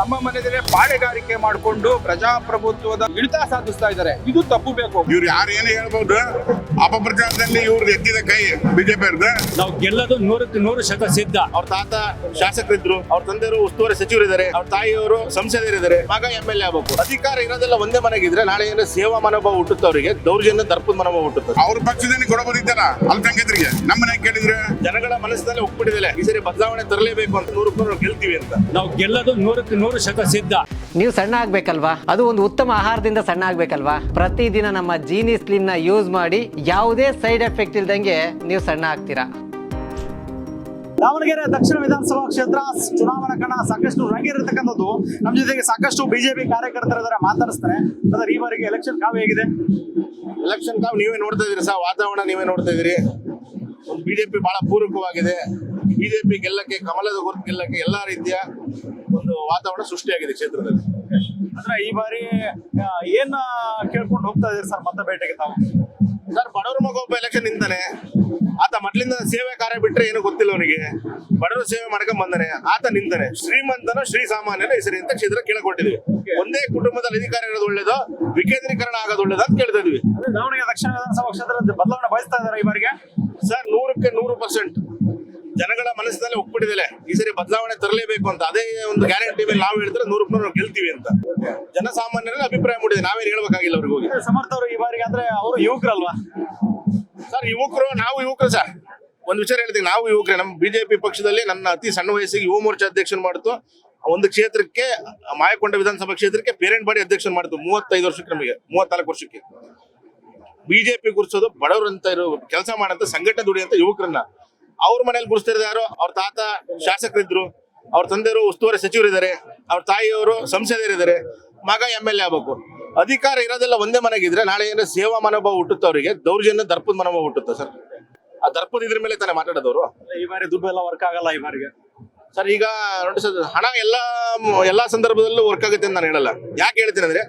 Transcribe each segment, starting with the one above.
ತಮ್ಮ ಮನೆಯಲ್ಲೇ ಪಾಳೆಗಾರಿಕೆ ಮಾಡಿಕೊಂಡು ಪ್ರಜಾಪ್ರಭುತ್ವದ ಹಿಡಿತ ಸಾಧಿಸ್ತಾ ಇದ್ದಾರೆ. ಇದು ತಪ್ಪು ಬೇಕು. ಇವ್ರು ಯಾರು ಏನೇ ಹೇಳ್ಬಹುದು, ಅಪಪ್ರಚಾರದಲ್ಲಿ ಇವ್ರು ಎತ್ತಿದ ಕೈ ಬಿಜೆಪಿ ಅವ್ರದ್ದು. ನಾವು ಗೆಲ್ಲೋದು 100% ಸಿದ್ಧ. ಅವ್ರ ತಾತ ಶಾಸಕರಿದ್ರು, ಅವ್ರ ತಂದೆಯವರು ಉಸ್ತುವಾರಿ ಸಚಿವರಿದ್ದಾರೆ, ಅವ್ರ ತಾಯಿಯವರು ಸಂಸದರಿದ್ದಾರೆ, ಮಗ MLA ಆಗಬೇಕು. ಅಧಿಕಾರ ಇರೋದೆಲ್ಲ ಒಂದೇ ಮನೆಗಿದ್ರೆ ನಾಳೆ ಏನೋ ಸೇವಾ ಮನೋಭಾವ ಹುಟ್ಟುತ್ತೆ, ಅವರಿಗೆ ದೌರ್ಜನ್ಯ ದರ್ಪದ ಮನೋಭಾವ ಹುಟ್ಟುತ್ತೆ. ಅವ್ರ ಪಕ್ಷದಲ್ಲಿ ಕೊಡಬಹುದಿತ್ತಲ್ಲ ಅಲ್ಪಸಂಖ್ಯಾತರಿಗೆ. ನಮ್ಮ ಮನೆ ಕೇಳಿದ್ರೆ ಜನಗಳ ಮನಸ್ಸಿನಲ್ಲಿ ಒಪ್ಪಿಟ್ಟಿದೆ ಈ ಸರಿ ಬದಲಾವಣೆ ತರಲೇಬೇಕು ಅಂತ 100% ಗೆಲ್ತೀವಿ ಅಂತ. ನಾವು ಗೆಲ್ಲೋದು 100% ಸಿದ್ಧ. ನೀವು ಸಣ್ಣ ಆಗ್ಬೇಕಲ್ವಾ? ಅದು ಒಂದು ಉತ್ತಮ ಆಹಾರದಿಂದ ಸಣ್ಣ ಆಗ್ಬೇಕಲ್ವಾ? ಪ್ರತಿದಿನ ನಮ್ಮ ಜೀನಿ ಸ್ಲಿಮ್ ನ ಯೂಸ್ ಮಾಡಿ ಯಾವುದೇ ಸೈಡ್ ಎಫೆಕ್ಟ್ ಇಲ್ದಂಗೆ ನೀವು ಸಣ್ಣ ಆಗ್ತೀರಾ. ದಾವಣಗೆರೆ ದಕ್ಷಿಣ ವಿಧಾನಸಭಾ ಕ್ಷೇತ್ರ ಚುನಾವಣಾ ಕಣ ಸಾಕಷ್ಟು ರಂಗೇರಿರ್ತಕ್ಕಂಥದ್ದು. ನಮ್ಮ ಜೊತೆಗೆ ಸಾಕಷ್ಟು ಬಿಜೆಪಿ ಕಾರ್ಯಕರ್ತರಿದ್ದಾರೆ, ಮಾತಾಡಿಸ್ತಾರೆ. ಅದರ ಈ ಬಾರಿಗೆ ಎಲೆಕ್ಷನ್ ಕಾವು ಹೇಗಿದೆ? ಎಲೆಕ್ಷನ್ ಕಾವು ನೀವೇ ನೋಡ್ತಾ ಇದೀರಿ ಸರ್, ವಾತಾವರಣ ನೀವೇ ನೋಡ್ತಾ ಇದೀರಿ. ಬಿಜೆಪಿ ಬಹಳ ಪೂರಕವಾಗಿದೆ. ಬಿಜೆಪಿ ಗೆಲ್ಲಕ್ಕೆ, ಕಮಲದ ಗುರುತು ಗೆಲ್ಲಕ್ಕೆ ಎಲ್ಲಾ ರೀತಿಯ ಒಂದು ವಾತಾವರಣ ಸೃಷ್ಟಿಯಾಗಿದೆ ಕ್ಷೇತ್ರದಲ್ಲಿ. ಅಂದ್ರೆ ಈ ಬಾರಿ ಏನ್ ಕೇಳ್ಕೊಂಡು ಹೋಗ್ತಾ ಇದೀರಿ ಸರ್ ಮತ ಬೇಟೆಗೆ ತಾವು? ಸರ್, ಬಡವರ ಮಗ ಒಬ್ಬ ಎಲೆಕ್ಷನ್ ನಿಂತಾನೆ. ಆತ ಮೊದ್ಲಿಂದ ಸೇವೆ ಕಾರ್ಯ ಬಿಟ್ರೆ ಏನು ಗೊತ್ತಿಲ್ಲ ಅವನಿಗೆ. ಬಡವರ ಸೇವೆ ಮಾಡ್ಕೊಂಡ್ ಬಂದಾನೆ, ಆತ ನಿಂತಾನೆ. ಶ್ರೀಮಂತನ ಶ್ರೀ ಸಾಮಾನ್ಯನ ಹೆಸರಿ ಅಂತ ಕ್ಷೇತ್ರ ಕೇಳಕೊಟ್ಟಿದ್ವಿ. ಒಂದೇ ಕುಟುಂಬದಲ್ಲಿ ಅಧಿಕಾರ ಇರೋದು ಒಳ್ಳೇದು, ವಿಕೇಂದ್ರೀಕರಣ ಆಗೋದು ಒಳ್ಳೇದು ಅಂತ ಕೇಳ್ತಾ ಇದ್ವಿ. ದಾವಣಗೆರೆ ದಕ್ಷಿಣ ವಿಧಾನಸಭಾ ಕ್ಷೇತ್ರದ ಬದಲಾವಣೆ ಬಯಸ್ತಾ ಇದ್ದಾರೆ ಈ ಬಾರಿಗೆ? ಸರ್, 100ಕ್ಕೆ 100% ಜನಗಳ ಮನಸ್ಸಿನಲ್ಲಿ ಒಪ್ಪಿಟ್ಟಿದೆ ಈ ಸರಿ ಬದಲಾವಣೆ ತರಲೇಬೇಕು ಅಂತ. ಅದೇ ಒಂದು ಗ್ಯಾರಂಟಿ ಮೇಲೆ ನಾವು ಹೇಳಿದ್ರೆ 100% ನಾವು ಗೆಲ್ತೀವಿ ಅಂತ ಜನಸಾಮಾನ್ಯರಲ್ಲಿ ಅಭಿಪ್ರಾಯ ಮೂಡಿದೆ. ನಾವೇನು ಹೇಳ್ಬೇಕಾಗಿಲ್ಲ ಅವ್ರಿಗೆ ಹೋಗಿ. ಸಮರ್ಥ ಅವರು ಈ ಬಾರಿಗೆ ಅಂದ್ರೆ ಅವರು ಯುವಕರಲ್ವಾ ಸರ್? ಯುವಕರು, ನಾವು ಯುವಕರು ಸರ್. ಒಂದು ವಿಚಾರ ಹೇಳ್ತೀವಿ, ನಾವು ಯುವಕರೇ. ನಮ್ಮ ಬಿಜೆಪಿ ಪಕ್ಷದಲ್ಲಿ ನನ್ನ ಅತಿ ಸಣ್ಣ ವಯಸ್ಸಿಗೆ ಯುವ ಮೋರ್ಚಾ ಅಧ್ಯಕ್ಷನ್ ಮಾಡಿತು. ಒಂದು ಕ್ಷೇತ್ರಕ್ಕೆ, ಮಾಯಕೊಂಡ ವಿಧಾನಸಭಾ ಕ್ಷೇತ್ರಕ್ಕೆ ಪೇರೆಂಟ್ ಬಾಡಿ ಅಧ್ಯಕ್ಷನ್ ಮಾಡಿತು 35 ವರ್ಷಕ್ಕೆ, ನಮಗೆ 34 ವರ್ಷಕ್ಕೆ. ಬಿಜೆಪಿ ಗುರ್ಸೋದು ಬಡವರಂತ ಇರೋ ಕೆಲಸ ಮಾಡಂತ ಸಂಘಟನೆ ದುಡಿಯಂತ ಯುವಕರನ್ನ. ಅವ್ರ ಮನೇಲಿ ಗುರುಸ್ತಿರೋದು ಯಾರು? ಅವ್ರ ತಾತ ಶಾಸಕರಿದ್ರು, ಅವ್ರ ತಂದೆಯವರು ಉಸ್ತುವಾರಿ ಸಚಿವರಿದ್ದಾರೆ, ಅವ್ರ ತಾಯಿಯವರು ಸಂಸದರಿದ್ದಾರೆ, ಮಗ MLA ಆಗಬೇಕು. ಅಧಿಕಾರ ಇರೋದೆಲ್ಲ ಒಂದೇ ಮನೆಗಿದ್ರೆ ನಾಳೆ ಏನೋ ಸೇವಾ ಮನೋಭಾವ ಹುಟ್ಟುತ್ತೆ, ಅವರಿಗೆ ದೌರ್ಜನ್ಯ ದರ್ಪದ ಮನೋಭಾವ ಹುಟ್ಟುತ್ತೆ ಸರ್. ಆ ದರ್ಪದ ಇದ್ರ ಮೇಲೆ ತಾನೇ ಮಾತಾಡೋದವರು. ಈ ಬಾರಿ ದುಡ್ಡು ಎಲ್ಲ ವರ್ಕ್ ಆಗಲ್ಲ ಈ ಬಾರಿಗೆ ಸರ್. ಈಗ ನೋಡಿ ಸರ್, ಹಣ ಎಲ್ಲಾ ಸಂದರ್ಭದಲ್ಲೂ ವರ್ಕ್ ಆಗುತ್ತೆ ಅಂತ ನಾನು ಹೇಳಲ್ಲ. ಯಾಕೆ ಹೇಳ್ತೀನಿ ಅಂದ್ರೆ,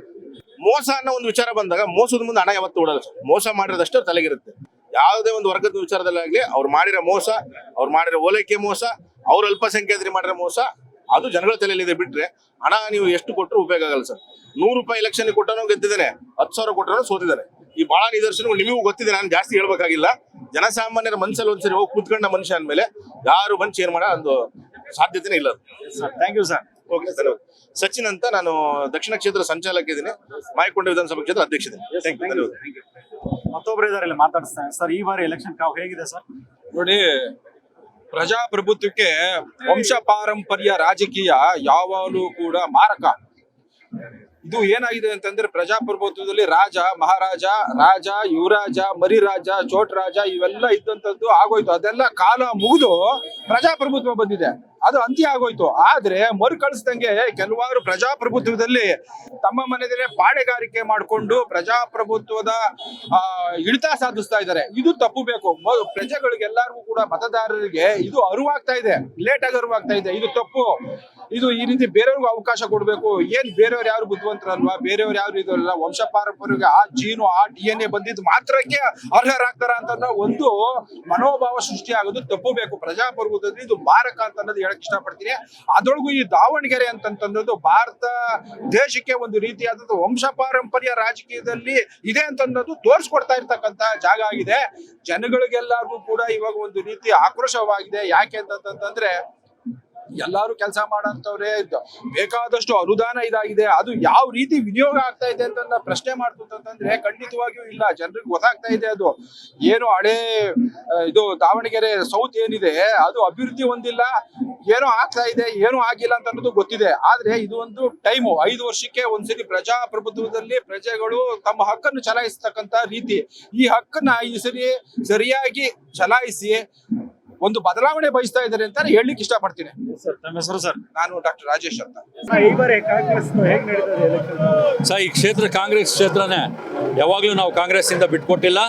ಮೋಸ ಅನ್ನೋ ಒಂದು ವಿಚಾರ ಬಂದಾಗ ಮೋಸದ ಮುಂದೆ ಹಣ ಯಾವತ್ತು ಓಡಲ್ಲ ಸರ್. ಮೋಸ ಮಾಡಿರೋದಷ್ಟೇ ತಲೆಗಿರುತ್ತೆ. ಯಾವುದೇ ಒಂದು ವರ್ಗದ ವಿಚಾರದಲ್ಲಿ ಆಗ್ಲಿ, ಅವ್ರು ಮಾಡಿರೋ ಮೋಸ, ಅವ್ರು ಮಾಡಿರೋ ಓಲೈಕೆ ಮೋಸ, ಅವ್ರ ಅಲ್ಪಸಂಖ್ಯಾತರಿಗೆ ಮಾಡಿರೋ ಮೋಸ, ಅದು ಜನಗಳ ತಲೆಯಲ್ಲಿದೆ. ಬಿಟ್ರೆ ಹಣ ನೀವು ಎಷ್ಟು ಕೊಟ್ಟರು ಉಪಯೋಗ ಆಗಲ್ಲ ಸರ್. 100 ರೂಪಾಯಿ ಎಲೆಕ್ಷನ್ ಕೊಟ್ಟನೋ ಗೆದ್ದಿದ್ದಾನೆ, 10,000 ಕೊಟ್ಟನೋ ಸೋತಿದ್ದಾನೆ. ಈ ಬಹಳ ನಿದರ್ಶನಗಳು ನಿಮಗೂ ಗೊತ್ತಿದೆ, ನಾನು ಜಾಸ್ತಿ ಹೇಳ್ಬೇಕಾಗಿಲ್ಲ. ಜನಸಾಮಾನ್ಯರ ಮನಸ್ಸಲ್ಲಿ ಒಂದ್ಸರಿ ಹೋಗಿ ಕೂತ್ಕೊಂಡ ಮನುಷ್ಯ ಅಂದ್ಮೇಲೆ ಯಾರು ಬಂದು ಚೇರ್ ಮಾಡೋ ಒಂದು ಸಾಧ್ಯತೆನೇ ಇಲ್ಲ. Thank you sir. Okay sir. Sachin ಅಂತ, ನಾನು ದಕ್ಷಿಣ ಕ್ಷೇತ್ರ ಸಂಚಾಲಕ ಇದ್ದೀನಿ, ಮಾಯಕೊಂಡ ವಿಧಾನಸಭಾ ಕ್ಷೇತ್ರ ಅಧ್ಯಕ್ಷ ಇದ್ದೀನಿ. ಮತ್ತೊಬ್ರು ಇದಾರೆ ಇಲ್ಲಿ, ಮಾತಾಡಿಸ್ತಾರೆ ಸರ್. ಈ ಬಾರಿ ಎಲೆಕ್ಷನ್ ಕಾವು ಹೇಗಿದೆ ಸರ್? ನೋಡಿ, ಪ್ರಜಾಪ್ರಭುತ್ವಕ್ಕೆ ವಂಶ ಪಾರಂಪರ್ಯ ರಾಜಕೀಯ ಯಾವಾಗಲೂ ಕೂಡ ಮಾರಕ. ಇದು ಏನಾಗಿದೆ ಅಂತಂದ್ರೆ, ಪ್ರಜಾಪ್ರಭುತ್ವದಲ್ಲಿ ರಾಜ, ಮಹಾರಾಜ, ರಾಜ, ಯುವರಾಜ, ಮರಿರಾಜ, ಚೋಟ್ ರಾಜ ಇವೆಲ್ಲ ಇದ್ದಂಥದ್ದು ಆಗೋಯ್ತು. ಅದೆಲ್ಲ ಕಾಲ ಮುಗಿದು ಪ್ರಜಾಪ್ರಭುತ್ವ ಬಂದಿದೆ, ಅದು ಅಂತ್ಯ ಆಗೋಯ್ತು. ಆದ್ರೆ ಮರುಕಳಿಸ್ದಂಗೆ ಕೆಲವಾರು ಪ್ರಜಾಪ್ರಭುತ್ವದಲ್ಲಿ ತಮ್ಮ ಮನೆಯಲ್ಲೇ ಪಾಳೆಗಾರಿಕೆ ಮಾಡಿಕೊಂಡು ಪ್ರಜಾಪ್ರಭುತ್ವದ ಹಿಡಿತ ಸಾಧಿಸ್ತಾ ಇದ್ದಾರೆ. ಇದು ತಪ್ಪು ಬೇಕು. ಪ್ರಜೆಗಳಿಗೆಲ್ಲರಿಗೂ ಕೂಡ, ಮತದಾರರಿಗೆ ಇದು ಅರಿವಾಗ್ತಾ ಇದೆ, ಲೇಟ್ ಆಗಿ ಅರಿವಾಗ್ತಾ ಇದೆ. ಇದು ತಪ್ಪು. ಇದು ಈ ರೀತಿ ಬೇರೆಯವ್ರಿಗೂ ಅವಕಾಶ ಕೊಡ್ಬೇಕು. ಏನ್ ಬೇರೆಯವ್ರು ಯಾರು ಬುದ್ಧಿವಂತರಲ್ವಾ? ಬೇರೆಯವ್ರು ಯಾರು ಇದಲ್ಲ, ವಂಶ ಪಾರಂಪರ್ಯ ಆ ಜೀನು, ಆ DNA ಬಂದಿದ್ದು ಮಾತ್ರಕ್ಕೆ ಅರ್ಹರಾಗ್ತಾರ ಅಂತ ಒಂದು ಮನೋಭಾವ ಸೃಷ್ಟಿ ಆಗೋದು ತಪ್ಪು ಬೇಕು. ಪ್ರಜಾಪ್ರಭುತ್ವದಲ್ಲಿ ಇದು ಮಾರಕ ಅಂತ ಅನ್ನೋದು ಹೇಳಕ್ ಇಷ್ಟಪಡ್ತೀನಿ. ಅದರೊಳಗೂ ಈ ದಾವಣಗೆರೆ ಅಂತಂತಂದು ಭಾರತ ದೇಶಕ್ಕೆ ಒಂದು ರೀತಿಯಾದ ವಂಶ ಪಾರಂಪರ್ಯ ರಾಜಕೀಯದಲ್ಲಿ ಇದೆ ಅಂತನ್ನೋದು ತೋರಿಸ್ಕೊಡ್ತಾ ಇರ್ತಕ್ಕಂತ ಜಾಗ ಆಗಿದೆ. ಜನಗಳಿಗೆಲ್ಲರಿಗೂ ಕೂಡ ಇವಾಗ ಒಂದು ರೀತಿ ಆಕ್ರೋಶವಾಗಿದೆ. ಯಾಕೆ ಅಂತಂತಂದ್ರೆ, ಎಲ್ಲಾರು ಕೆಲಸ ಮಾಡಂತವ್ರೆ, ಬೇಕಾದಷ್ಟು ಅನುದಾನ ಇದಾಗಿದೆ, ಅದು ಯಾವ ರೀತಿ ವಿನಿಯೋಗ ಆಗ್ತಾ ಇದೆ ಅಂತ ಪ್ರಶ್ನೆ ಮಾಡ್ತಂತಂದ್ರೆ ಖಂಡಿತವಾಗಿಯೂ ಇಲ್ಲ. ಜನರಿಗೆ ಗೊತ್ತಾಗ್ತಾ ಇದೆ ಅದು ಏನು ಹಳೆ ಇದು ದಾವಣಗೆರೆ ಸೌತ್ ಏನಿದೆ ಅದು ಅಭಿವೃದ್ಧಿ ಹೊಂದಿಲ್ಲ, ಏನೋ ಆಗ್ತಾ ಇದೆ, ಏನೂ ಆಗಿಲ್ಲ ಅಂತ ಅನ್ನೋದು ಗೊತ್ತಿದೆ. ಆದ್ರೆ ಇದು ಒಂದು ಟೈಮು, 5 ವರ್ಷಕ್ಕೆ ಒಂದ್ಸರಿ ಪ್ರಜಾಪ್ರಭುತ್ವದಲ್ಲಿ ಪ್ರಜೆಗಳು ತಮ್ಮ ಹಕ್ಕನ್ನು ಚಲಾಯಿಸ್ತಕ್ಕಂತ ರೀತಿ. ಈ ಹಕ್ಕನ್ನ ಈ ಸರಿ ಸರಿಯಾಗಿ ಚಲಾಯಿಸಿ ಒಂದು ಬದಲಾವಣೆ ಬಯಸ್ತಾ ಇದ್ದಾರೆ ಅಂತ ಹೇಳಲಿಕ್ಕೆ ಇಷ್ಟಪಡ್ತೀನಿ. ತಮ್ಮ ಹೆಸರು ಸರ್? ನಾನು ಡಾಕ್ಟರ್ ರಾಜೇಶ್ ಅಂತ. ಈ ಬಾರಿ ಕಾಂಗ್ರೆಸ್ ಹೇಗೆ ನಡೀತದೆ ಎಲೆಕ್ಷನ್? ಸರ್, ಈ ಕ್ಷೇತ್ರ ಕಾಂಗ್ರೆಸ್ ಕ್ಷೇತ್ರನೇ. ಯಾವಾಗಲೂ ನಾವು ಕಾಂಗ್ರೆಸ್ ಇಂದ ಬಿಟ್ಕೊಟ್ಟಿಲ್ಲ.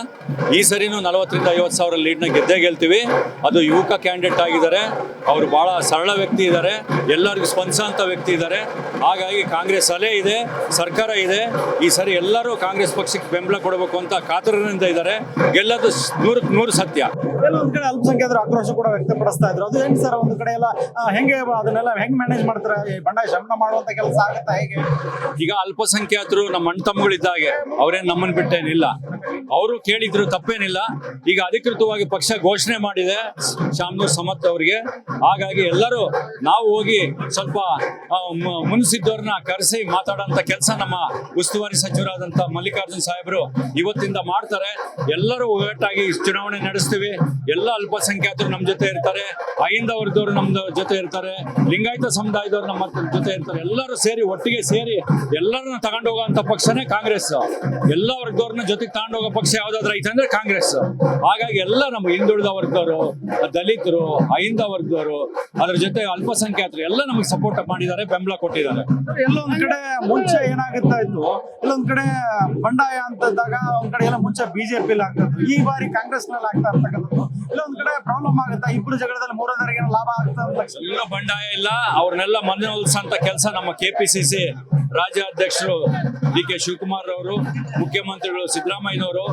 ಈ ಸರಿನೂ 40,000 ರಿಂದ 50,000 ಲೀಡ್ನ ಗೆಲ್ತೀವಿ. ಅದು ಯುವಕ ಕ್ಯಾಂಡಿಡೇಟ್ ಆಗಿದ್ದಾರೆ, ಅವರು ಬಹಳ ಸರಳ ವ್ಯಕ್ತಿ ಇದ್ದಾರೆ, ಎಲ್ಲರಿಗೂ ಸ್ಪಂದಿಸೋಂಥ ವ್ಯಕ್ತಿ ಇದ್ದಾರೆ. ಹಾಗಾಗಿ ಕಾಂಗ್ರೆಸ್ ಅಲೆ ಇದೆ, ಸರ್ಕಾರ ಇದೆ. ಈ ಸರಿ ಎಲ್ಲರೂ ಕಾಂಗ್ರೆಸ್ ಪಕ್ಷಕ್ಕೆ ಬೆಂಬಲ ಕೊಡಬೇಕು ಅಂತ ಕಾತರದಿಂದ ಇದ್ದಾರೆ. ಗೆಲ್ಲೋದು 100% ಸತ್ಯ. ಒಂದ್ ಕಡೆ ಅಲ್ಪಸಂಖ್ಯಾತರು ಆಕ್ರೋಶ ಕೂಡ ವ್ಯಕ್ತಪಡಿಸ್ತಾ ಇದ್ರು. ಅದು ಹೆಂಗ್ ಸರ್ ಒಂದು ಕಡೆ ಎಲ್ಲ ಹೆಂಗೆ ಅದನ್ನೆಲ್ಲ ಹೆಂಗ್ ಮ್ಯಾನೇಜ್ ಮಾಡ್ತಾರೆ? ಈ ಬಂಡಾಯ ಶಮನ ಮಾಡುವಂತ ಕೆಲಸ ಆಗುತ್ತಾ ಹೇಗೆ? ಈಗ ಅಲ್ಪಸಂಖ್ಯಾತರು ನಮ್ಮ ಅಣ್ಣ ತಮ್ಮಗಳಿದ್ದಾಗೆ, ಅವ್ರೇನ್ ನಮ್ಮನ್ ಬಿಟ್ಟೇನಿಲ್ಲ. ಅವರು ಕೇಳಿದ್ರು ತಪ್ಪೇನಿಲ್ಲ. ಈಗ ಅಧಿಕೃತವಾಗಿ ಪಕ್ಷ ಘೋಷಣೆ ಮಾಡಿದೆ ಶಾಮನೂರ್ ಸಮರ್ಥ್ ಅವರಿಗೆ. ಹಾಗಾಗಿ ಎಲ್ಲರೂ ನಾವು ಹೋಗಿ ಸ್ವಲ್ಪ ಮುನ್ಸಿದ್ದವ್ರನ್ನ ಕರೆಸಿ ಮಾತಾಡೋಂಥ ಕೆಲಸ ನಮ್ಮ ಉಸ್ತುವಾರಿ ಸಚಿವರಾದಂಥ ಮಲ್ಲಿಕಾರ್ಜುನ್ ಸಾಹೇಬರು ಇವತ್ತಿಂದ ಮಾಡ್ತಾರೆ. ಎಲ್ಲರೂ ಒಗ್ಗಟ್ಟಾಗಿ ಚುನಾವಣೆ ನಡೆಸ್ತೀವಿ. ಎಲ್ಲ ಅಲ್ಪಸಂಖ್ಯಾತರು ನಮ್ಮ ಜೊತೆ ಇರ್ತಾರೆ, ಅಹಿಂದ ವರ್ಗದವರು ನಮ್ಮ ಜೊತೆ ಇರ್ತಾರೆ, ಲಿಂಗಾಯತ ಸಮುದಾಯದವರು ನಮ್ಮ ಜೊತೆ ಇರ್ತಾರೆ. ಎಲ್ಲರೂ ಸೇರಿ ಒಟ್ಟಿಗೆ ಸೇರಿ ಎಲ್ಲರನ್ನ ತಗೊಂಡು ಹೋಗುವಂತ ಪಕ್ಷನೇ ಕಾಂಗ್ರೆಸ್. ಎಲ್ಲ ವರ್ಗದವ್ರನ್ನ ಜೊತೆಗೆ ತಗೊಂಡು ಹೋಗೋ ಪಕ್ಷ ಯಾವ್ದಾದ್ರು ಐತೆ ಅಂದ್ರೆ ಕಾಂಗ್ರೆಸ್. ಹಾಗಾಗಿ ಎಲ್ಲ ನಮ್ಮ ಹಿಂದುಳಿದ ವರ್ಗದವರು, ದಲಿತರು, ಅಹಿಂದ ವರ್ಗದವರು, ಅದ್ರ ಜೊತೆ ಅಲ್ಪಸಂಖ್ಯಾತರು ಎಲ್ಲ ನಮಗೆ ಸಪೋರ್ಟ್ ಮಾಡಿದ್ದಾರೆ, ಬೆಂಬಲ ಕೊಟ್ಟಿದ್ದಾರೆ. ಎಲ್ಲೊಂದ್ ಕಡೆ ಮುಂಚೆ ಏನಾಗುತ್ತಾ ಇತ್ತು, ಎಲ್ಲೊಂದ್ ಕಡೆ ಬಂಡಾಯ ಅಂತಂದಾಗ ಒಂದ್ ಕಡೆ ಎಲ್ಲ ಮುಂಚೆ ಬಿಜೆಪಿ ಆಗ್ತಾ ಇತ್ತು, ಈ ಬಾರಿ ಕಾಂಗ್ರೆಸ್ ನಲ್ಲಿ ಆಗ್ತಾ ಇರ್ತಕ್ಕಂಥದ್ದು. ಎಲ್ಲೊಂದ್ ಕಡೆ ಪ್ರಾಬ್ಲಮ್ ಆಗುತ್ತಾ? ಇಬ್ಬರು ಜಗಳದಲ್ಲಿ ಮೂರನೇವರೆಗೆ ಲಾಭ ಆಗ್ತಾ ಎಲ್ಲ ಬಂಡಾಯ ಇಲ್ಲ, ಅವ್ರನ್ನೆಲ್ಲ ಮನವೊಲಿಸಂತ ಕೆಲಸ ನಮ್ಮ ಕೆಪಿಸಿಸಿ ರಾಜ್ಯಾಧ್ಯಕ್ಷರು ಡಿ.ಕೆ. ಶಿವಕುಮಾರ್ ಅವರು, ಮುಖ್ಯಮಂತ್ರಿಗಳು ಸಿದ್ದರಾಮಯ್ಯನವರು,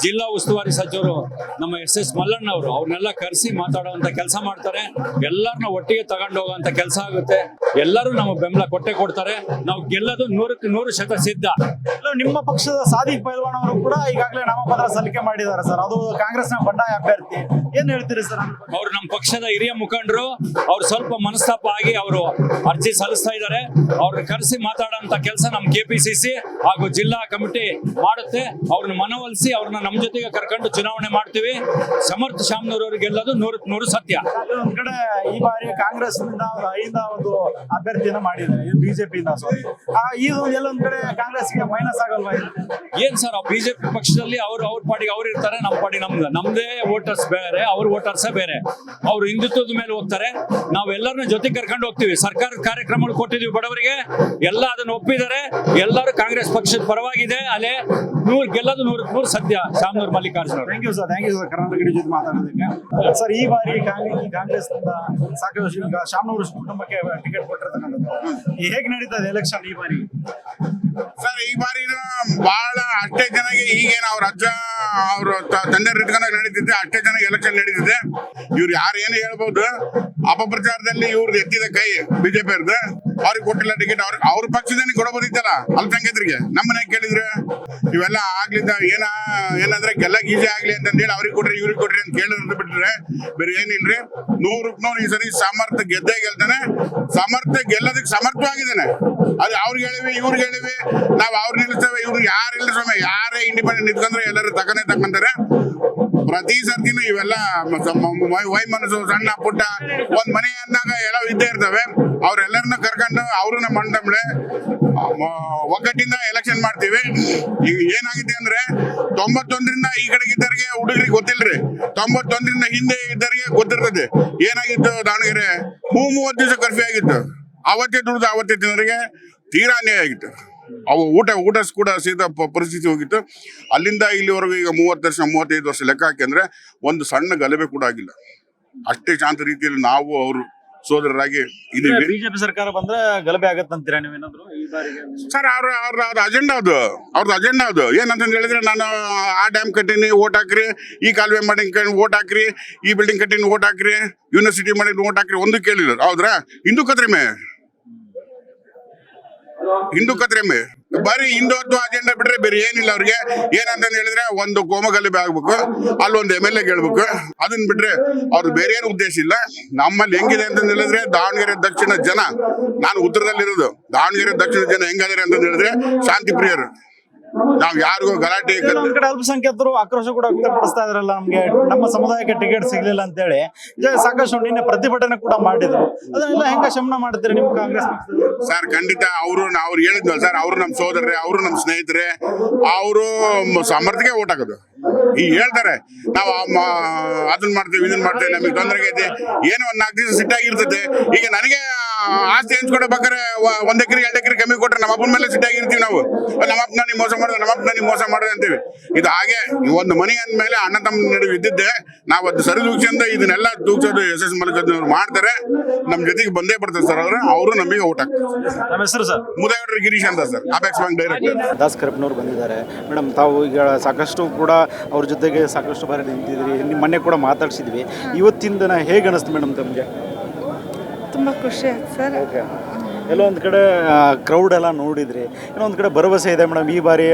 ಜಿಲ್ಲಾ ಉಸ್ತುವಾರಿ ಸಚಿವರು ನಮ್ಮ ಎಸ್ ಮಲ್ಲಣ್ಣ ಅವರು, ಅವ್ರನ್ನೆಲ್ಲ ಕರೆಸಿ ಮಾತಾಡುವಂತ ಕೆಲಸ ಮಾಡ್ತಾರೆ. ಎಲ್ಲರನ್ನ ಒಟ್ಟಿಗೆ ತಗೊಂಡು ಹೋಗುವಂತ ಕೆಲಸ ಆಗುತ್ತೆ. ಎಲ್ಲರೂ ನಮ್ಮ ಬೆಂಬಲ ಕೊಟ್ಟೆ ಕೊಡ್ತಾರೆ. ನಾವು ಗೆಲ್ಲೋದು 100% ಸಿದ್ಧ. ನಿಮ್ಮ ಪಕ್ಷದ ಸಾದಿಕ್ ಪೈಲ್ವಾನ್ ಅವರು ಕೂಡ ಈಗಾಗಲೇ ನಾಮಪತ್ರ ಸಲ್ಲಿಕೆ ಮಾಡಿದ್ದಾರೆ ಸರ್. ಅದು ಕಾಂಗ್ರೆಸ್ನ ಬಂಡಾಯ ಅಭ್ಯರ್ಥಿ. ಏನ್ ಹೇಳ್ತೀರಿ ಸರ್? ಅವ್ರು ನಮ್ಮ ಪಕ್ಷದ ಹಿರಿಯ ಮುಖಂಡರು. ಅವ್ರು ಸ್ವಲ್ಪ ಮನಸ್ತಾಪ ಆಗಿ ಅವರು ಅರ್ಜಿ ಸಲ್ಲಿಸ್ತಾ ಇದ್ದಾರೆ. ಅವ್ರನ್ನ ಕರೆಸಿ ಮಾತಾಡೋಂತ ಕೆಲಸ ನಮ್ಮ ಕೆಪಿಸಿಸಿ ಹಾಗೂ ಜಿಲ್ಲಾ ಕಮಿಟಿ ಮಾಡುತ್ತೆ. ಅವ್ರನ್ನ ಮನವೊಲಿಸಿ ಅವ್ರನ್ನ ನಮ್ಮ ಜೊತೆಗೆ ಕರ್ಕೊಂಡು ಚುನಾವಣೆ ಮಾಡ್ತೀವಿ. ಸಮರ್ಥ ಶಾಮನೂರ್ ಅವ್ರಿಗೆ ಗೆಲ್ಲೋದು 100% ಸತ್ಯ. ಒಂದ್ ಕಡೆ ಈ ಬಾರಿ ಕಾಂಗ್ರೆಸ್ ನಿಂದ ಒಂದು ಅಭ್ಯರ್ಥಿಯನ್ನ ಮಾಡಿದ್ದಾರೆ, ಬಿಜೆಪಿಯಿಂದ. ಇದು ಎಲ್ಲೊಂದ್ ಕಡೆ ಕಾಂಗ್ರೆಸ್ಗೆ ಮೈನಸ್ ಆಗಲ್ವಾ? ಏನ್ ಸರ್, ಬಿಜೆಪಿ ಪಕ್ಷದಲ್ಲಿ ಅವ್ರ ಪಾರ್ಟಿಗೆ ಅವ್ರು ಇರ್ತಾರೆ, ನಮ್ಮ ಪಾರ್ಟಿ ನಮ್ದೇ ವೋಟರ್ಸ್ ಬೇರೆ, ಅವ್ರ ವೋಟರ್ಸೇ ಬೇರೆ. ಅವ್ರು ಹಿಂದುತ್ವದ ಮೇಲೆ ಹೋಗ್ತಾರೆ, ನಾವೆಲ್ಲರನ್ನ ಜೊತೆ ಕರ್ಕೊಂಡು ಹೋಗ್ತೀವಿ. ಸರ್ಕಾರದ ಕಾರ್ಯಕ್ರಮಗಳು ಕೊಟ್ಟಿದೀವಿ ಬಡವರಿಗೆ, ಎಲ್ಲ ಅದನ್ನ ಒಪ್ಪಿದ್ದಾರೆ. ಎಲ್ಲರೂ ಕಾಂಗ್ರೆಸ್ ಪಕ್ಷದ ಪರವಾಗಿದೆ. ಅಲ್ಲೇ ಗೆಲ್ಲೋದು 100% ಸತ್ಯ. ಶಾಮನೂರ್ ಮಲ್ಲಿಕಾರ್ಜುನ್ ಅವರು. ಥ್ಯಾಂಕ್ ಯು ಸರ್ ಕರ್ನಾಟಕ ಜೊತೆ ಮಾತಾಡೋದಕ್ಕೆ. ಸರ್, ಈ ಬಾರಿ ಕಾಂಗ್ರೆಸ್ ಸಾಕಷ್ಟು ಈಗ ಶಾಮನೂರ್ ಕುಟುಂಬಕ್ಕೆ ಟಿಕೆಟ್ ಕೊಟ್ಟಿರ್ತಕ್ಕಂಥದ್ದು, ಹೇಗೆ ನಡೀತಾ ಇದೆ ಎಲೆಕ್ಷನ್ ಈ ಬಾರಿ? ಸರ್, ಈ ಬಾರಿ ಬಹಳ ಅಷ್ಟೇ ಜನಗೆ ಈಗೇನು ಅವ್ರ ಅಜ್ಜ ಅವ್ರ ತಂದೆ ಇಟ್ಕೊಂಡಾಗ ನಡೀತಿದ್ದೆ ಅಷ್ಟೇ ಜನಕ್ಕೆ ಎಲೆಕ್ಷನ್ ನಡೀತಿದೆ. ಇವ್ರು ಯಾರು ಏನು ಹೇಳ್ಬೋದು, ಅಪಪ್ರಚಾರದಲ್ಲಿ ಇವ್ರದ್ದು ಎತ್ತಿದ ಕೈ ಬಿಜೆಪಿ ಅವ್ರದ್ದು. ಅವ್ರಿಗೆ ಕೊಟ್ಟಿಲ್ಲ ಟಿಕೆಟ್. ಅವ್ರ ಪಕ್ಷದಲ್ಲಿ ಕೊಡಬಹುದಿತ್ತಲ್ಲ ಅಲ್ಪಸಂಖ್ಯಾತರಿಗೆ. ನಮ್ಮನೆ ಕೇಳಿದ್ರೆ ಇವೆಲ್ಲ ಆಗ್ಲಿದ್ದ ಏನಂದ್ರೆ ಗೆಲ್ಲಕ್ ಈಜಿ ಆಗ್ಲಿ ಅಂತಂದೇಳಿ ಅವ್ರಿಗೆ ಕೊಟ್ರಿ ಇವ್ರಿಗೆ ಕೊಟ್ರಿ ಅಂತ ಕೇಳಿದ್ರೆ ಬಿಟ್ರೆ ಬೇರೆ ಏನಿಲ್ರಿ. 100ಕ್ಕೆ 100 ಈ ಸರಿ ಸಮರ್ಥ ಗೆದ್ದೇ ಗೆಲ್ತಾನೆ. ಸಮರ್ಥ ಗೆಲ್ಲೋದಕ್ಕೆ ಸಮರ್ಥವಾಗಿದ್ದಾನೆ. ಅದು ಅವ್ರಿಗೆ ಹೇಳಿವಿ ಇವ್ರಿಗೆ ಹೇಳಿವಿ, ನಾವ್ ಅವ್ರು ನಿಲ್ಲಿಸ್ತೇವೆ, ಇವ್ರು ಯಾರು ಇಲ್ಲ ಸ್ವಾಮಿ. ಯಾರೇ ಇಂಡಿಪೆಂಡೆಂಟ್ ನಿಂತ್ಕೊಂಡ್ರೆ ಎಲ್ಲರೂ ತಕ್ಕಂತಾರೆ. ಪ್ರತಿ ಸರ್ತಿನೂ ಇವೆಲ್ಲ ವೈಮನಸ್ಸು ಸಣ್ಣ ಪುಟ್ಟ ಒಂದ್ ಮನೆ ಅಂದಾಗ ಎಲ್ಲ ಇದ್ದೇ ಇರ್ತವೆ. ಅವ್ರೆಲ್ಲರನ್ನ ಕರ್ಕೊಂಡು ಅವರು ನಮ್ಮ ಅಣ್ಣ ಒಗ್ಗಟ್ಟಿಂದ ಎಲೆಕ್ಷನ್ ಮಾಡ್ತೀವಿ. ಈಗ ಏನಾಗಿದೆ ಅಂದ್ರೆ 91ರಿಂದ ಈ ಕಡೆಗೆ ಇದ್ದವರಿಗೆ ಹುಡುಗರಿಗೆ ಗೊತ್ತಿಲ್ರಿ, 91ರಿಂದ ಹಿಂದೆ ಇದ್ದವರಿಗೆ ಗೊತ್ತಿರ್ತದೆ. ಏನಾಗಿತ್ತು ದಾವಣಗೆರೆ 30 ದಿವಸ ಕರ್ಫ್ಯೂ ಆಗಿತ್ತು. ಅವತ್ತೇ ದುಡ್ದು ಅವತ್ತೇ ತಿನ್ನೋರಿಗೆ ತೀರಾ ಅನ್ಯಾಯ ಆಗಿತ್ತು. ಅವು ಊಟ ಕೂಡ ಸೀದಾ ಪರಿಸ್ಥಿತಿ ಹೋಗಿತ್ತು. ಅಲ್ಲಿಂದ ಇಲ್ಲಿವರೆಗೂ ಈಗ 30 ವರ್ಷ 35 ವರ್ಷ ಲೆಕ್ಕ ಹಾಕಿ ಅಂದ್ರೆ ಒಂದು ಸಣ್ಣ ಗಲಭೆ ಕೂಡ ಆಗಿಲ್ಲ. ಅಷ್ಟೇ ಶಾಂತ ರೀತಿಯಲ್ಲಿ ನಾವು ಅವರು ಸೋದರರಾಗಿ ಇದೀವಿ. ಬಿಜೆಪಿ ಸರ್ಕಾರ ಬಂದ್ರೆ ಗಲಭೆ ಆಗತ್ತಂತೀರಾ ನೀವೇನಾದ್ರು ಈ ಬಾರಿಗೆ? ಸರ್, ಅವ್ರದ್ದು ಅಜೆಂಡಾ ಅದು ಏನಂತ ಹೇಳಿದ್ರೆ, ನಾನು ಆ ಡ್ಯಾಮ್ ಕಟ್ಟಿನಿ ಓಟ್ ಹಾಕ್ರಿ, ಈ ಕಾಲುವೆ ಮಾಡಿ ಓಟ್ ಹಾಕ್ರಿ, ಈ ಬಿಲ್ಡಿಂಗ್ ಕಟ್ಟಿನಿ ಓಟ್ ಹಾಕ್ರಿ, ಯೂನಿವರ್ಸಿಟಿ ಮಾಡಿ ಓಟ್ ಹಾಕ್ರಿ, ಒಂದು ಕೇಳಿಲ್ಲ. ಹೌದ್ರಾ? ಹಿಂದೂ ಕತ್ರೆಮೆ ಬರೀ ಹಿಂದುತ್ವ ಅಜೆಂಡಾ ಬಿಟ್ರೆ ಬೇರೆ ಏನಿಲ್ಲ ಅವ್ರಿಗೆ. ಏನಂತ ಹೇಳಿದ್ರೆ ಒಂದು ಕೋಮಗಲಭೆ ಆಗ್ಬೇಕು, ಅಲ್ಲೊಂದು MLA ಗೆಲ್ಬೇಕು. ಅದನ್ನ ಬಿಟ್ರೆ ಅವ್ರು ಬೇರೆ ಏನು ಉದ್ದೇಶ ಇಲ್ಲ. ನಮ್ಮಲ್ಲಿ ಹೆಂಗಿದೆ ಅಂತ ಹೇಳಿದ್ರೆ, ದಾವಣಗೆರೆ ದಕ್ಷಿಣ ಜನ, ನಾನು ಉತ್ತರದಲ್ಲಿರೋದು, ದಾವಣಗೆರೆ ದಕ್ಷಿಣ ಜನ ಹೆಂಗಾದ್ರೆ ಅಂತ ಹೇಳಿದ್ರೆ ಶಾಂತಿ ಪ್ರಿಯರು. ನಾವ್ ಯಾರಿಗೂ ಗಲಾಟೆ. ಒಂದ್ ಕಡೆ ಅಲ್ಪಸಂಖ್ಯಾತರು ಆಕ್ರೋಶ ಕೂಡ ವ್ಯಕ್ತಪಡಿಸ್ತಾ ಇದ್ರಲ್ಲ, ನಮ್ಗೆ ನಮ್ಮ ಸಮುದಾಯಕ್ಕೆ ಟಿಕೆಟ್ ಸಿಗ್ಲಿಲ್ಲ ಅಂತ ಹೇಳಿ ಸಾಕಷ್ಟು ನಿನ್ನೆ ಪ್ರತಿಭಟನೆ ಕೂಡ ಮಾಡಿದ್ರು. ಅದನ್ನೆಲ್ಲ ಹೆಂಗ ಶಮನ ಮಾಡ್ತೀರಿ ನಿಮ್ ಕಾಂಗ್ರೆಸ್? ಸರ್, ಖಂಡಿತ ಅವ್ರು ಹೇಳಿದ್ವಲ್ಲ ಸರ್, ಅವ್ರು ನಮ್ ಸೋದರರೇ, ಅವರು ನಮ್ ಸ್ನೇಹಿತರೆ. ಅವರು ಸಮರ್ಥಿಗೆ ಓಟ್ ಹಾಕೋದು. ಈಗ ಹೇಳ್ತಾರೆ ನಾವು ಅದನ್ನ ಮಾಡ್ತೇವೆ ಇದನ್ನ ಮಾಡ್ತೇವೆ, ನಮಗೆ ತೊಂದರೆ ಐತೆ, ಏನೋ ಒಂದ್ 4 ದಿವಸ ಸಿಟ್ಟಾಗಿರ್ತದೆ. ಈಗ ನನಗೆ ಆಸ್ತಿ ಹಂಚ್ಕೊಡ್ಬೇಕಾದ್ರೆ 1 ಎಕರೆ 2 ಎಕರೆ ಕಮ್ಮಿ ಕೊಟ್ರೆ ನಮ್ಮ ಅಪ್ಪನ ಮೇಲೆ ಸಿಟ್ಟಾಗಿರ್ತೀವಿ ನಾವು. ನಮ್ಮಪ್ಪ ನನಗೆ ಮೋಸ ಮಾಡಿದೆ ಅಂತೀವಿ. ಇದು ಹಾಗೆ ಒಂದು ಮನೆ ಅಂದ್ಮೇಲೆ ಅಣ್ಣ ತಮ್ಮ ನಡುವೆ ಇದ್ದಿದ್ದೆ. ನಾವು ಅದು ಸರಿ ದೂಗ್ಸಿಂದ ಇದನ್ನೆಲ್ಲ ದೂಗ್ಸೋದು SS ಮಲ್ಲಿಕಾರ್ಜುನ ಮಾಡ್ತಾರೆ. ನಮ್ ಜೊತೆಗೆ ಬಂದೇ ಬರ್ತಾರೆ ಸರ್ ಅವರು ನಮಗೆ ಊಟ. ನಮ್ಮ ಹೆಸರು ಸರ್ ಮುದೇಗೌಡರು ಗಿರೀಶ್ ಅಂತ ಸರ್, ಅಪೆಕ್ಸ್ ಬ್ಯಾಂಕ್ ಡೈರೆಕ್ಟರ್. ದಾಸ್ ಕರಪ್ನವ್ರು ಬಂದಿದ್ದಾರೆ ಮೇಡಮ್. ತಾವು ಈಗ ಸಾಕಷ್ಟು ಕೂಡ ಅವ್ರ ಜೊತೆಗೆ ಸಾಕಷ್ಟು ಬಾರಿ ನಿಂತಿದ್ರಿ, ನಿಮ್ಮ ಮನೆ ಕೂಡ ಮಾತಾಡ್ಸಿದ್ವಿ. ಇವತ್ತಿನ ದಿನ ಹೇಗೆ ಅನಿಸ್ತು ಮೇಡಮ್ ತಮಗೆ? ತುಂಬ ಖುಷಿ ಆಯ್ತು ಸರ್. ಓಕೆ, ಎಲ್ಲೋ ಒಂದು ಕಡೆ ಕ್ರೌಡ್ ಎಲ್ಲ ನೋಡಿದ್ರಿ, ಇನ್ನೊಂದು ಕಡೆ ಭರವಸೆ ಇದೆ ಮೇಡಮ್ ಈ ಬಾರಿ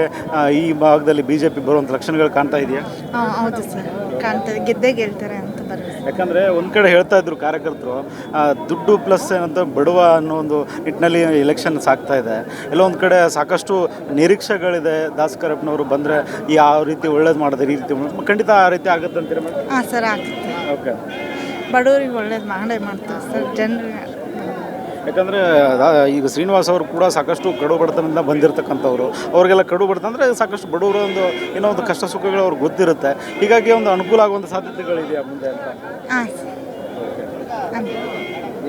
ಈ ಭಾಗದಲ್ಲಿ BJP ಬರುವಂಥ ಲಕ್ಷಣಗಳು ಕಾಣ್ತಾ ಇದೆಯಾ? ಹೌದು ಸರ್, ಕಾಣ್ತದೆ, ಗೆದ್ದೇ ಗೆಲ್ತಾರೆ ಅಂತ ಭರವಸೆ. ಯಾಕಂದರೆ ಒಂದು ಕಡೆ ಹೇಳ್ತಾ ಇದ್ರು ಕಾರ್ಯಕರ್ತರು, ದುಡ್ಡು ಪ್ಲಸ್ ಏನಂತ ಬಡವ ಅನ್ನೋ ಒಂದು ನಿಟ್ಟಿನಲ್ಲಿ ಎಲೆಕ್ಷನ್ ಸಾಗ್ತಾ ಇದೆ. ಎಲ್ಲೋ ಒಂದು ಕಡೆ ಸಾಕಷ್ಟು ನಿರೀಕ್ಷೆಗಳಿದೆ. ದಾಸ್ ಕರಪ್ನವರು ಬಂದರೆ ಯಾವ ರೀತಿ ಒಳ್ಳೇದು ಮಾಡಿದ್ರೆ ಈ ರೀತಿ ಖಂಡಿತ ಆ ರೀತಿ ಆಗುತ್ತೆ ಅಂತೀರ ಮೇಡಮ್? ಹಾಂ ಸರ್, ಆಗುತ್ತೆ. ಓಕೆ, ಬಡವರಿಗೆ ಒಳ್ಳೇದು ಮಾಡ್ತಾರೆ ಸರ್ ಜನರಿಗೆ. ಯಾಕಂದರೆ ಈಗ ಶ್ರೀನಿವಾಸ್ ಅವರು ಕೂಡ ಸಾಕಷ್ಟು ಕಡು ಬಡತನದಿಂದ ಬಂದಿರತಕ್ಕಂಥವ್ರು. ಅವ್ರಿಗೆಲ್ಲ ಕಡು ಬಡತನ ಅಂದರೆ ಸಾಕಷ್ಟು ಬಡವರು ಒಂದು ಏನೋ ಒಂದು ಕಷ್ಟ ಸುಖಗಳು ಅವ್ರಿಗೆ ಗೊತ್ತಿರುತ್ತೆ. ಹೀಗಾಗಿ ಒಂದು ಅನುಕೂಲ ಆಗುವಂಥ ಸಾಧ್ಯತೆಗಳಿದೆಯಾ ಮುಂದೆ ಅಂತ? ಹಾಂ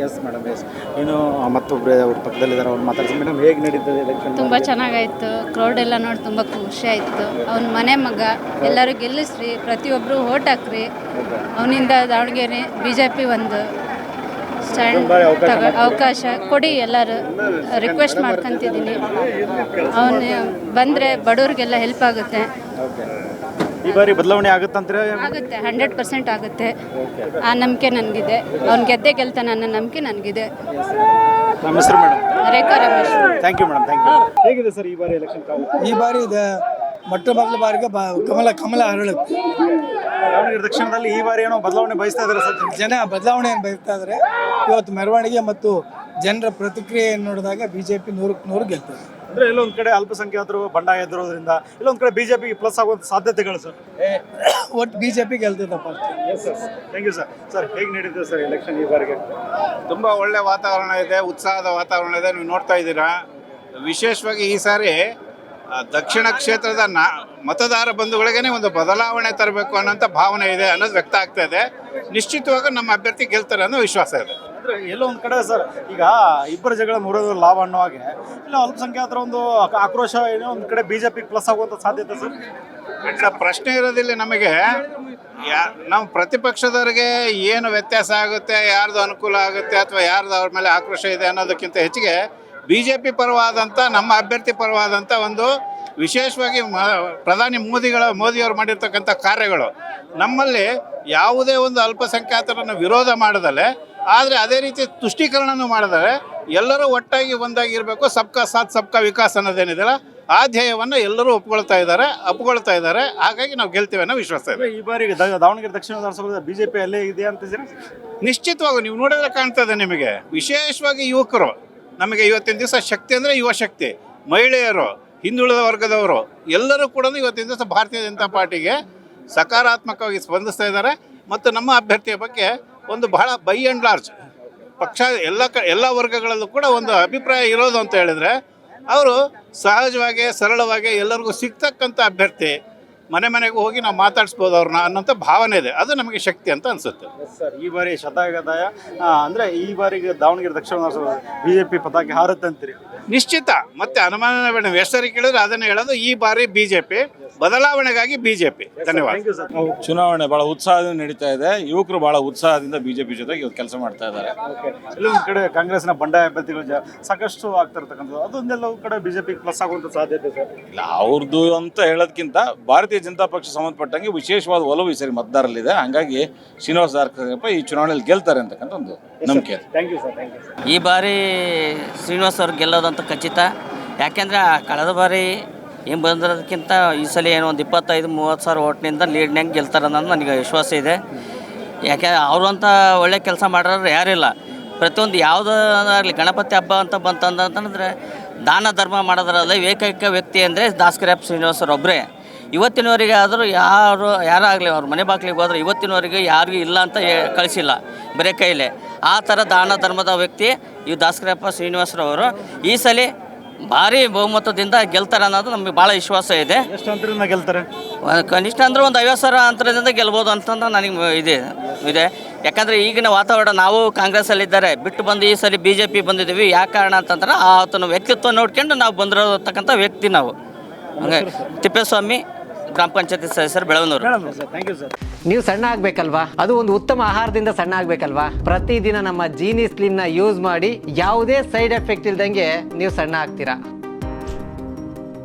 ಎಸ್ ಮೇಡಮ್, ಎಸ್. ಇನ್ನು ಮತ್ತೊಬ್ಬರು ಅವ್ರ ಪಕ್ಕದಲ್ಲಿದ್ದಾರೆ, ಅವ್ರು ಮಾತಾಡ್ಸಿ. ಮೇಡಮ್, ಹೇಗೆ ನಡೀತದೆ ಎಲೆಕ್ಷನ್? ತುಂಬ ಚೆನ್ನಾಗಾಯಿತು. ಕ್ರೌಡ್ ಎಲ್ಲ ನೋಡಿ ತುಂಬ ಖುಷಿ ಆಯಿತು. ಅವ್ನ ಮನೆ ಮಗ, ಎಲ್ಲರೂ ಗೆಲ್ಲಿಸ್ರಿ, ಪ್ರತಿಯೊಬ್ಬರು ಓಟ್ ಹಾಕ್ರಿ. ಅವನಿಂದ ದಾವಣಗೆರೆ BJP ಒಂದು ಸ್ಟ್ಯಾಂಡ್ ಅವಕಾಶ ಕೊಡಿ, ಎಲ್ಲರೂ ರಿಕ್ವೆಸ್ಟ್ ಮಾಡ್ಕೊತಿದ್ದೀನಿ. ಅವನು ಬಂದರೆ ಬಡವ್ರಿಗೆಲ್ಲ ಹೆಲ್ಪ್ ಆಗುತ್ತೆ. ಈ ಬಾರಿ ಬದಲಾವಣೆ ಆಗುತ್ತಂದ್ರೆ? ಆಗುತ್ತೆ, 100% ಆಗುತ್ತೆ. ಆ ನಂಬಿಕೆ ನನಗಿದೆ. ಅವ್ನು ಗೆದ್ದೇ ಗೆಲ್ತಾನೆ ಅನ್ನೋ ನಂಬಿಕೆ ನನಗಿದೆ. ನಮ್ಮ ಹೆಸರು madam? Rekha Ramesh. Thank you madam, thank you. ಹೇಗಿದೆ ಸರ್ ಈ ಬಾರಿ ಎಲೆಕ್ಷನ್? ಈ ಬಾರಿ ಮೊಟ್ಟ ಮೊದಲ ಬಾರಿಗೆ ಕಮಲ ಅರಳುತ್ತೆ. ದಾವಣಗೆರೆ ದಕ್ಷಿಣದಲ್ಲಿ ಈ ಬಾರಿ ಏನೋ ಬದಲಾವಣೆ ಬಯಸ್ತಾ ಇದ್ದಾರೆ ಸರ್ ಜನ, ಬದಲಾವಣೆಯನ್ನು ಬಯಸ್ತಾ ಇದ್ದಾರೆ. ಇವತ್ತು ಮೆರವಣಿಗೆ ಮತ್ತು ಜನರ ಪ್ರತಿಕ್ರಿಯೆಯನ್ನು ನೋಡಿದಾಗ BJP 100ಕ್ಕೆ 100 ಗೆಲ್ತದೆ. ಅಂದರೆ ಎಲ್ಲೊಂದು ಕಡೆ ಅಲ್ಪಸಂಖ್ಯಾತರು ಬಂಡಾಯ ಎದುರೋದ್ರಿಂದ ಇಲ್ಲೊಂದು ಕಡೆ BJPಗೆ ಪ್ಲಸ್ ಆಗುವಂಥ ಸಾಧ್ಯತೆಗಳು ಸರ್. ಒಟ್ಟು BJP ಗೆಲ್ತದಪ್ಪ. Yes sir, thank you sir. Sir, ಹೇಗೆ ನಡೀತದೆ ಸರ್ ಎಲೆಕ್ಷನ್ ಈ ಬಾರಿಗೆ? ತುಂಬ ಒಳ್ಳೆ ವಾತಾವರಣ ಇದೆ, ಉತ್ಸಾಹದ ವಾತಾವರಣ ಇದೆ. ನೀವು ನೋಡ್ತಾ ಇದ್ದೀರಾ. ವಿಶೇಷವಾಗಿ ಈ ಸಾರಿ ದಕ್ಷಿಣ ಕ್ಷೇತ್ರದ ಮತದಾರ ಬಂಧುಗಳಿಗೇ ಒಂದು ಬದಲಾವಣೆ ತರಬೇಕು ಅನ್ನೋಂಥ ಭಾವನೆ ಇದೆ ಅನ್ನೋದು ವ್ಯಕ್ತ ಆಗ್ತಾ ಇದೆ. ನಿಶ್ಚಿತವಾಗಿ ನಮ್ಮ ಅಭ್ಯರ್ಥಿ ಗೆಲ್ತಾರೆ ಅನ್ನೋ ವಿಶ್ವಾಸ ಇದೆ. ಅಂದರೆ ಎಲ್ಲೋ ಒಂದು ಕಡೆ ಸರ್, ಈಗ ಇಬ್ಬರ ಜಗಳ ಮೂರೋದು ಲಾಭ ಅನ್ನೋ ಹಾಗೆ ಇಲ್ಲ ಅಲ್ಪಸಂಖ್ಯಾತರ ಒಂದು ಆಕ್ರೋಶ ಏನೋ ಒಂದು ಕಡೆ BJPಗೆ ಪ್ಲಸ್ ಆಗುವಂಥ ಸಾಧ್ಯತೆ ಸರ್? ಪ್ರಶ್ನೆ ಇರೋದಿಲ್ಲ ನಮಗೆ. ನಾವು ಪ್ರತಿಪಕ್ಷದವರಿಗೆ ಏನು ವ್ಯತ್ಯಾಸ ಆಗುತ್ತೆ, ಯಾರ್ದು ಅನುಕೂಲ ಆಗುತ್ತೆ ಅಥವಾ ಯಾರ್ದು ಅವ್ರ ಮೇಲೆ ಆಕ್ರೋಶ ಇದೆ ಅನ್ನೋದಕ್ಕಿಂತ ಹೆಚ್ಚಿಗೆ BJP ಪರವಾದಂಥ, ನಮ್ಮ ಅಭ್ಯರ್ಥಿ ಪರವಾದಂಥ ಒಂದು ವಿಶೇಷವಾಗಿ ಪ್ರಧಾನಿ ಮೋದಿಯವರು ಮಾಡಿರ್ತಕ್ಕಂಥ ಕಾರ್ಯಗಳು ನಮ್ಮಲ್ಲಿ ಯಾವುದೇ ಒಂದು ಅಲ್ಪಸಂಖ್ಯಾತರನ್ನು ವಿರೋಧ ಮಾಡದಲ್ಲೇ, ಆದರೆ ಅದೇ ರೀತಿ ತುಷ್ಟೀಕರಣನೂ ಮಾಡಿದರೆ ಎಲ್ಲರೂ ಒಟ್ಟಾಗಿ ಒಂದಾಗಿರಬೇಕು. ಸಬ್ಕಾ ಸಾಥ್ ಸಬ್ಕಾ ವಿಕಾಸ್ ಅನ್ನೋದೇನಿದೆಯಲ್ಲ, ಆ ಧ್ಯೇಯವನ್ನು ಎಲ್ಲರೂ ಒಪ್ಕೊಳ್ತಾ ಇದ್ದಾರೆ. ಹಾಗಾಗಿ ನಾವು ಗೆಲ್ತೀವಿ ಅನ್ನೋ ವಿಶ್ವಾಸ ಇದೆ. ಈ ಬಾರಿ ದಾವಣಗೆರೆ ದಕ್ಷಿಣ ವಿಧಾನಸಭೆ BJP ಅಲ್ಲೇ ಇದೆ ಅಂತಿದ್ದೀರಾ? ನಿಶ್ಚಿತವಾಗಿ ನೀವು ನೋಡಿದ್ರೆ ಕಾಣ್ತದೆ ನಿಮಗೆ. ವಿಶೇಷವಾಗಿ ಯುವಕರು, ನಮಗೆ ಇವತ್ತಿನ ದಿವಸ ಶಕ್ತಿ ಅಂದರೆ ಯುವ ಶಕ್ತಿ, ಮಹಿಳೆಯರು, ಹಿಂದುಳಿದ ವರ್ಗದವರು ಎಲ್ಲರೂ ಕೂಡ ಇವತ್ತಿನ ದಿವಸ ಭಾರತೀಯ ಜನತಾ ಪಾರ್ಟಿಗೆ ಸಕಾರಾತ್ಮಕವಾಗಿ ಸ್ಪಂದಿಸ್ತಾ ಇದ್ದಾರೆ. ಮತ್ತು ನಮ್ಮ ಅಭ್ಯರ್ಥಿಯ ಬಗ್ಗೆ ಒಂದು ಬಹಳ ಬೈ ಆ್ಯಂಡ್ ಲಾರ್ಜ್ ಪಕ್ಷ ಎಲ್ಲ ವರ್ಗಗಳಲ್ಲೂ ಕೂಡ ಒಂದು ಅಭಿಪ್ರಾಯ ಇರೋದು ಅಂತ ಹೇಳಿದರೆ, ಅವರು ಸಹಜವಾಗಿ ಸರಳವಾಗಿ ಎಲ್ಲರಿಗೂ ಸಿಗ್ತಕ್ಕಂಥ ಅಭ್ಯರ್ಥಿ. ಮನೆಗೆ ಹೋಗಿ ನಾವು ಮಾತಾಡಿಸ್ಬೋದು ಅವ್ರನ್ನ ಅನ್ನೋಂಥ ಭಾವನೆ ಇದೆ. ಅದು ನಮಗೆ ಶಕ್ತಿ ಅಂತ ಅನಿಸುತ್ತೆ ಸರ್. ಈ ಬಾರಿ ಶತಾಯಗತಾಯ ಅಂದರೆ ಈ ಬಾರಿಗೆ ದಾವಣಗೆರೆ ದಕ್ಷಿಣ ವಿಧಾನಸಭೆ BJP ಪತಾಕೆ ಹಾರುತ್ತೆ ಅಂತೀರಿ? ನಿಶ್ಚಿತ, ಮತ್ತೆ ಅನುಮಾನ ಬೇಡ. ಹೆಸರಿಗೆ ಕೇಳಿದ್ರೆ ಅದನ್ನೇ ಹೇಳೋದು. ಈ ಬಾರಿ BJP ಬದಲಾವಣೆಗಾಗಿ BJP. ಧನ್ಯವಾದ. ಚುನಾವಣೆ ಬಹಳ ಉತ್ಸಾಹದಿಂದ ನಡೀತಾ ಇದೆ. ಯುವಕರು ಬಹಳ ಉತ್ಸಾಹದಿಂದ BJP ಜೊತೆಗೆ ಇವತ್ತು ಕೆಲಸ ಮಾಡ್ತಾ ಇದ್ದಾರೆ. ಎಲ್ಲೊಂದು ಕಡೆ ಕಾಂಗ್ರೆಸ್ನ ಬಂಡಾಯ ಅಭ್ಯರ್ಥಿಗಳು ಸಾಕಷ್ಟು ಆಗ್ತಿರ್ತಕ್ಕಂಥದ್ದು, ಅದೊಂದೆಲ್ಲ ಕಡೆ BJPಗೆ ಪ್ಲಸ್ ಆಗುವಂಥ ಸಾಧ್ಯತೆ ಸರ್? ಇಲ್ಲ, ಅವ್ರದ್ದು ಅಂತ ಹೇಳೋದಕ್ಕಿಂತ ಭಾರತೀಯ ಜನತಾ ಪಕ್ಷ ಸಂಬಂಧಪಟ್ಟಂಗೆ ವಿಶೇಷವಾದ ಒಲವು ಈ ಸರಿ ಮತದಾರಲ್ಲಿದೆ. ಹಂಗಾಗಿ ಶ್ರೀನಿವಾಸ್ ದಾರ್ಕಪ್ಪ ಈ ಚುನಾವಣೆಯಲ್ಲಿ ಗೆಲ್ತಾರೆ ಅಂತಕ್ಕಂಥ ಒಂದು ನಂಬಿಕೆ. Thank you sir, thank you. ಈ ಬಾರಿ ಶ್ರೀನಿವಾಸ್ ಅವ್ರು ಗೆಲ್ಲೋದಂತ ಖಚಿತ. ಯಾಕೆಂದರೆ ಕಳೆದ ಬಾರಿ ಏನು ಬಂದಿರೋದಕ್ಕಿಂತ ಈ ಸಲ ಏನೋ ಒಂದು 25-30 ಸಾವಿರ ಓಟ್ನಿಂದ ಲೀಡ್ನಾಗ ಗೆಲ್ತಾರೆ ಅನ್ನೋದು ನನಗೆ ವಿಶ್ವಾಸ ಇದೆ. ಯಾಕೆ ಅವರು ಅಂತ ಒಳ್ಳೆ ಕೆಲಸ ಮಾಡೋರು ಯಾರಿಲ್ಲ. ಪ್ರತಿಯೊಂದು ಯಾವುದಾಗಲಿ ಗಣಪತಿ ಹಬ್ಬ ಅಂತ ಬಂತಂತಂದರೆ ದಾನ ಧರ್ಮ ಮಾಡೋದ್ರಲ್ಲ ಏಕೈಕ ವ್ಯಕ್ತಿ ಅಂದರೆ ದಾಸ್ ಕರಪ್ಪ ಶ್ರೀನಿವಾಸರೊಬ್ಬರೇ. ಇವತ್ತಿನವರೆಗೆ ಆದರೂ ಯಾರಾಗಲಿ ಅವ್ರ ಮನೆ ಬಾಗಿಲಿಗೆ ಹೋದ್ರೆ ಇವತ್ತಿನವರೆಗೆ ಯಾರಿಗೂ ಇಲ್ಲ ಅಂತ ಕಳಿಸಿಲ್ಲ, ಬರೀ ಕೈಲೇ. ಆ ಥರ ದಾನ ಧರ್ಮದ ವ್ಯಕ್ತಿ ಈ ದಾಸ್ ಕರಪ್ಪ ಶ್ರೀನಿವಾಸರವರು. ಈ ಸಲ ಭಾರಿ ಬಹುಮತದಿಂದ ಗೆಲ್ತಾರೆ ಅನ್ನೋದು ನಮಗೆ ಭಾಳ ವಿಶ್ವಾಸ ಇದೆ. ಎಷ್ಟು ಅಂತರದಿಂದ ಗೆಲ್ತಾರೆ? ಕನಿಷ್ಠ ಅಂದರೆ ಒಂದು 50,000 ಅಂತರದಿಂದ ಗೆಲ್ಬೋದು ಅಂತಂದು ನನಗೆ ಇದೆ. ಯಾಕಂದರೆ ಈಗಿನ ವಾತಾವರಣ, ನಾವು ಕಾಂಗ್ರೆಸ್ಸಲ್ಲಿದ್ದಾರೆ ಬಿಟ್ಟು ಬಂದು ಈ ಸಲ BJP ಬಂದಿದ್ದೀವಿ. ಯಾಕೆ ಕಾರಣ ಅಂತಂದ್ರೆ ಆತನ ವ್ಯಕ್ತಿತ್ವ ನೋಡ್ಕೊಂಡು ನಾವು ಬಂದಿರತಕ್ಕಂಥ ವ್ಯಕ್ತಿ ನಾವು. ಹಂಗೆ ತಿಪ್ಪೇಸ್ವಾಮಿ ಗ್ರಾಮ ಪಂಚಾಯತಿ ಸದಸ್ಯರು ಬೆಳವನೂರು. Thank you sir. ನೀವು ಸಣ್ಣ ಆಗ್ಬೇಕಲ್ವಾ? ಅದು ಒಂದು ಉತ್ತಮ ಆಹಾರದಿಂದ ಸಣ್ಣ ಆಗ್ಬೇಕಲ್ವಾ? ಪ್ರತಿದಿನ ನಮ್ಮ ಜೀನಿ ಸ್ಲಿಮ್ ನ ಯೂಸ್ ಮಾಡಿ ಯಾವುದೇ ಸೈಡ್ ಎಫೆಕ್ಟ್ ಇಲ್ದಂಗೆ ನೀವು ಸಣ್ಣ ಆಗ್ತೀರಾ.